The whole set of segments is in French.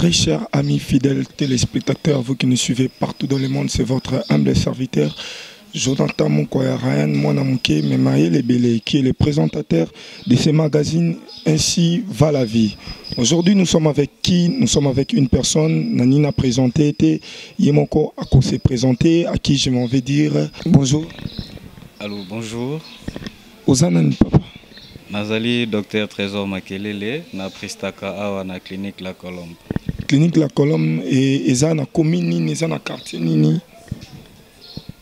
Très chers amis fidèles téléspectateurs, vous qui nous suivez partout dans le monde, c'est votre humble serviteur Jonathan Monkoya Ryan Mwanamouké Memaye Lebele, qui est le présentateur de ce magazine Ainsi va la vie. Aujourd'hui, nous sommes avec qui? Nous sommes avec une personne, Nanina présenté, Yemoko Ako s'est présenté, à qui je m'en vais dire bonjour. Allô, bonjour. Ozanan papa. Nazali docteur Trésor Makelele, na pristaka awa na clinique La Colombe. Clinique La Colombe et eza na commune nini, eza na quartier nini?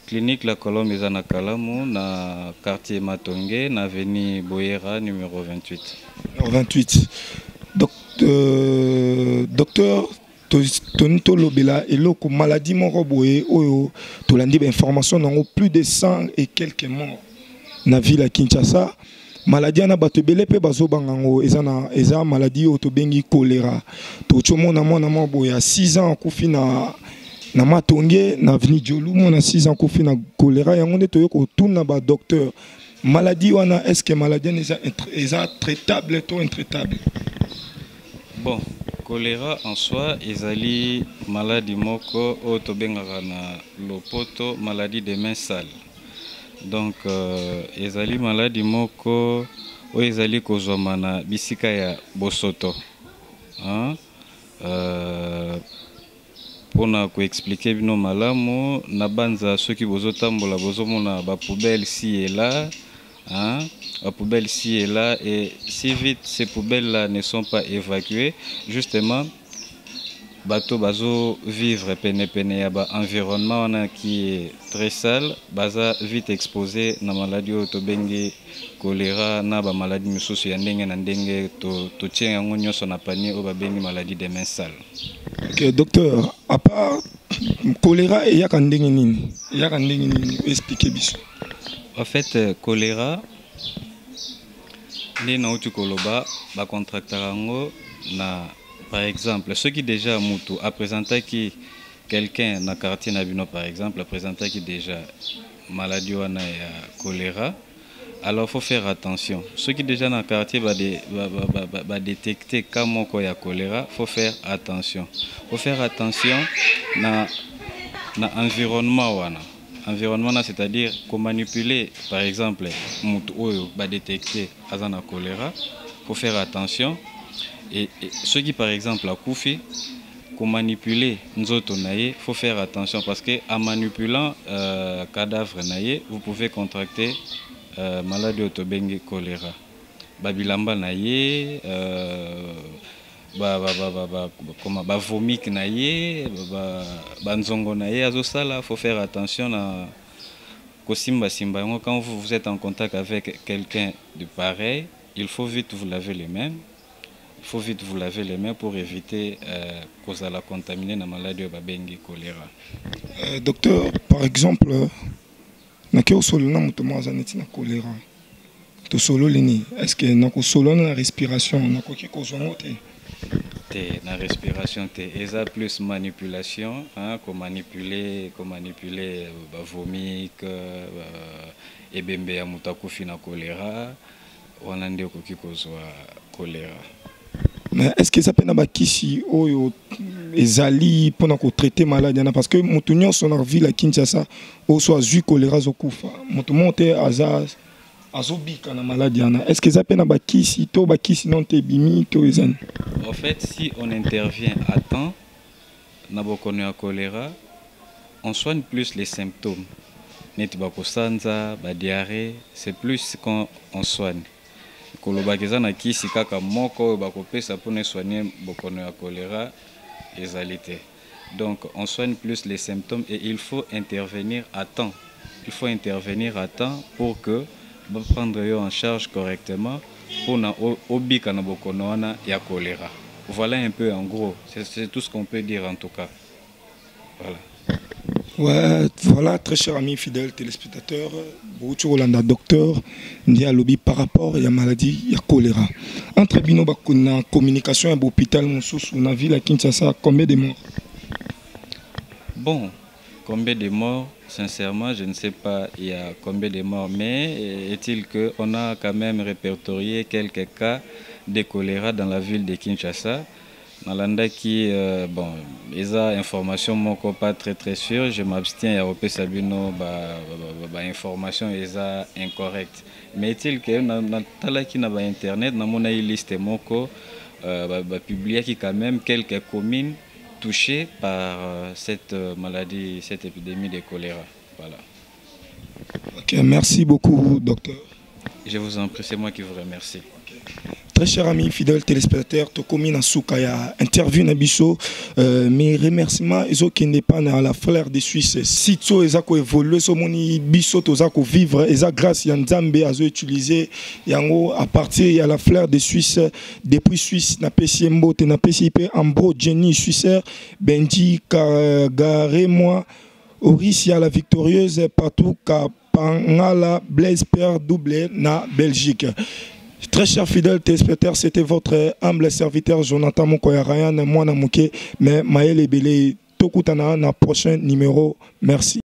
Clinique La Colombe eza na Kalamu, na quartier Matonge, na avenue Boyera numéro 28. Numéro 28. Docteur Tonito Lobela eloko maladie moko boye oyo tolandi ba information nango plus de 100 et quelques morts na ville à Kinshasa. Maladie na bato belé pe bazobanga ngo eza maladie oyo tobengi choléra. Tochomona mwana mwa boye 6 ans akufi na Matonge na avenue Diolou mona 6 ans akufi na choléra yango nde toyoko tuna ba docteur. Maladie wana est-ce que maladie eza traitable ou intraitable? Bon, choléra en soi ezali maladie moko oyo tobengaka na lopoto maladie des mains sales. Donc ezali maladie moko oyo ezali kozwama na bisika ya bosoto. Pona ko expliquer bino malamu na banza soki bozotambola bozomona ba poubelle ci et là, la poubelle ci et là, et si vite ces poubelles là ne sont pas évacuées, justement bateau bazo vivre pene ya ba environnement qui est très sale, baza vite exposé na maladie otobengi choléra na ba maladie misusu ya ndenge na ndenge to tient yango nyonso na panier o ba bengi maladie des mains sales. Ok docteur, à part choléra et yaka ndenge nini? Yaka ndenge nini? Expliquez biso. En fait choléra ni na utu koloba ba contractera ngo na. Par exemple, ceux qui déjà mutu a présenté qui quelqu'un dans le quartier Nabino par exemple a présenté qui déjà maladie ou choléra, alors il faut faire attention. Ceux qui déjà dans le quartier va détecter comment il y a choléra, il faut faire attention. Il faut faire attention dans l'environnement. Environnement, c'est-à-dire qu'on manipuler, par exemple, mutu va détecter la choléra, il faut faire attention. Et ceux qui par exemple a koufi, qu'on manipuler nzoto naye, faut faire attention parce que en manipulant cadavre naye, vous pouvez contracter maladie autobengi choléra. Babilamba naye, vomik naye, banzongo naye, azosala, faut faire attention na kosimba simba. Quand vous êtes en contact avec quelqu'un de pareil, il faut vite vous laver les mains. Il faut vite vous laver les mains pour éviter que la contaminer la maladie de bengi choléra. Docteur, par exemple, choléra. Est-ce que la respiration la respiration et ça plus manipulation, qu'on manipuler vomique et bembe ya mutakufi na choléra, on a ndeko ki kozwa choléra. Mais est-ce que ça peut être kisi oyo ezali pour traiter maladie parce que mutunyo son ville à Kinshasa ou soit zu choléra zokufa mutumonte azobika na maladie est-ce que ça peut être kisi to kisi non te bimi to ezan? En fait, si on intervient à temps na bokono ya choléra, on soigne plus les symptômes. Net bakosanza, ba diarrhée, c'est plus quand on soigne. Kolobakeza na kisi kaka moko bakopesa pour ne soigner bokono ya choléra ezalité. Donc on soigne plus les symptômes et il faut intervenir à temps. Il faut intervenir à temps pour que prendre en charge correctement pour na obika na bokono wana ya choléra. Voilà un peu en gros, c'est tout ce qu'on peut dire en tout cas. Voilà. Ouais, voilà, très chers amis fidèles téléspectateurs, Rolanda docteur Ndialobi par rapport à la maladie, il y a choléra. Entre bino bakuna communication à l'hôpital Moussous ou la ville à Kinshasa, combien de morts? Bon, combien de morts? Sincèrement, je ne sais pas il y a combien de morts, mais est-il qu'on a quand même répertorié quelques cas de choléra dans la ville de Kinshasa. Nalanda qui bon les informations moko pas très sûr, je m'abstiens à repérer sabino information incorrecte, mais est-il que na tala qui na ba internet na mona liste moko publier qui quand même quelques communes touchées par cette maladie, cette épidémie de choléra. Voilà. Ok, merci beaucoup docteur. Je vous en prie, c'est moi qui vous remercie. Très chers amis fidèles téléspectateurs, Tokomi Nasukaya, interview Nabiso, mes remerciements, ils qui n'est pas à la fleur de Suisse. Sitio, ils ont évolué, so moni biso, ils ont vivre, ils ont grâce à Nzambe, ils ont utilisé, yango à partir de la fleur de Suisse, depuis Suisse, na pesi mbote, na pesi pe ambro, Jenny Suisser, Benji, Gare, moi, Orissia la victorieuse, partout, Kapangala, Blaise Père, doublé, na Belgique. Très chers fidèles téléspectateurs, c'était votre humble serviteur Jonathan Mokoya Ryan, moi Namouké, mais Maël Ebele, Tokutana, na prochain numéro. Merci.